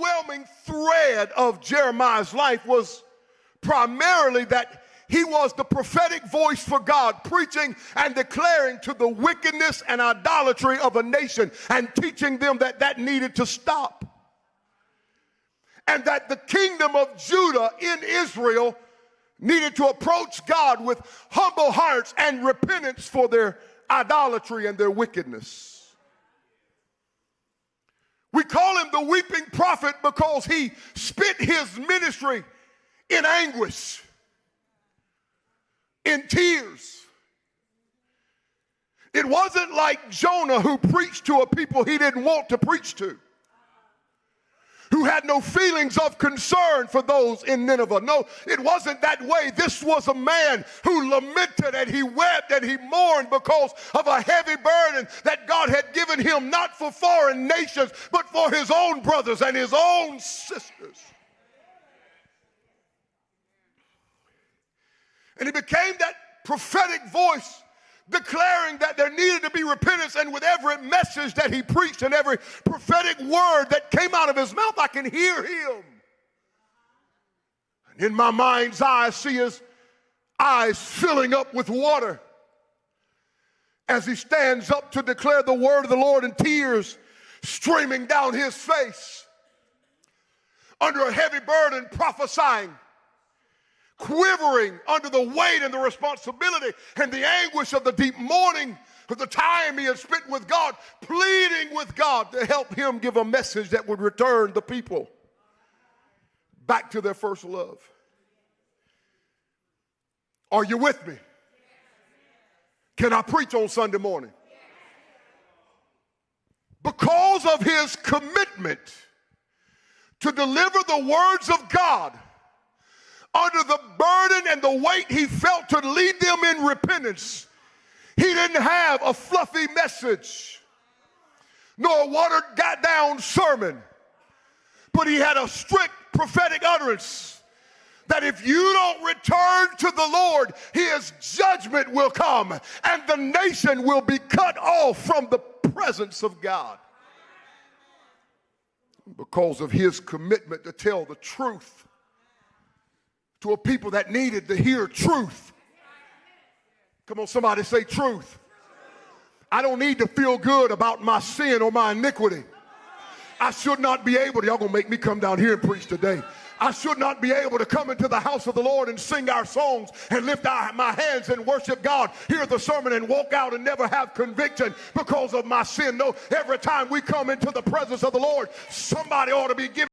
overwhelming thread of Jeremiah's life was primarily that he was the prophetic voice for God, preaching and declaring to the wickedness and idolatry of a nation and teaching them that that needed to stop. And that the kingdom of Judah in Israel needed to approach God with humble hearts and repentance for their idolatry and their wickedness. We call him the weeping prophet because he spent his ministry in anguish, in tears. It wasn't like Jonah, who preached to a people he didn't want to preach to, who had no feelings of concern for those in Nineveh. No, it wasn't that way. This was a man who lamented and he wept and he mourned because of a heavy burden that God had given him, not for foreign nations, but for his own brothers and his own sisters. And he became that prophetic voice declaring that there needed to be repentance, and with every message that he preached and every prophetic word that came out of his mouth, I can hear him. And in my mind's eye, I see his eyes filling up with water as he stands up to declare the word of the Lord, and tears streaming down his face under a heavy burden, prophesying, quivering under the weight and the responsibility and the anguish of the deep mourning of the time he had spent with God, pleading with God to help him give a message that would return the people back to their first love. Are you with me? Can I preach on Sunday morning? Because of his commitment to deliver the words of God under the burden and the weight he felt to lead them in repentance, he didn't have a fluffy message nor a watered down sermon, but he had a strict prophetic utterance that if you don't return to the Lord, his judgment will come and the nation will be cut off from the presence of God. Because of his commitment to tell the truth to a people that needed to hear truth. Come on, somebody say truth. I don't need to feel good about my sin or my iniquity. I should not be able to, y'all gonna make me come down here and preach today. I should not be able to come into the house of the Lord and sing our songs and lift my hands and worship God, hear the sermon and walk out and never have conviction because of my sin. No, every time we come into the presence of the Lord, somebody ought to be giving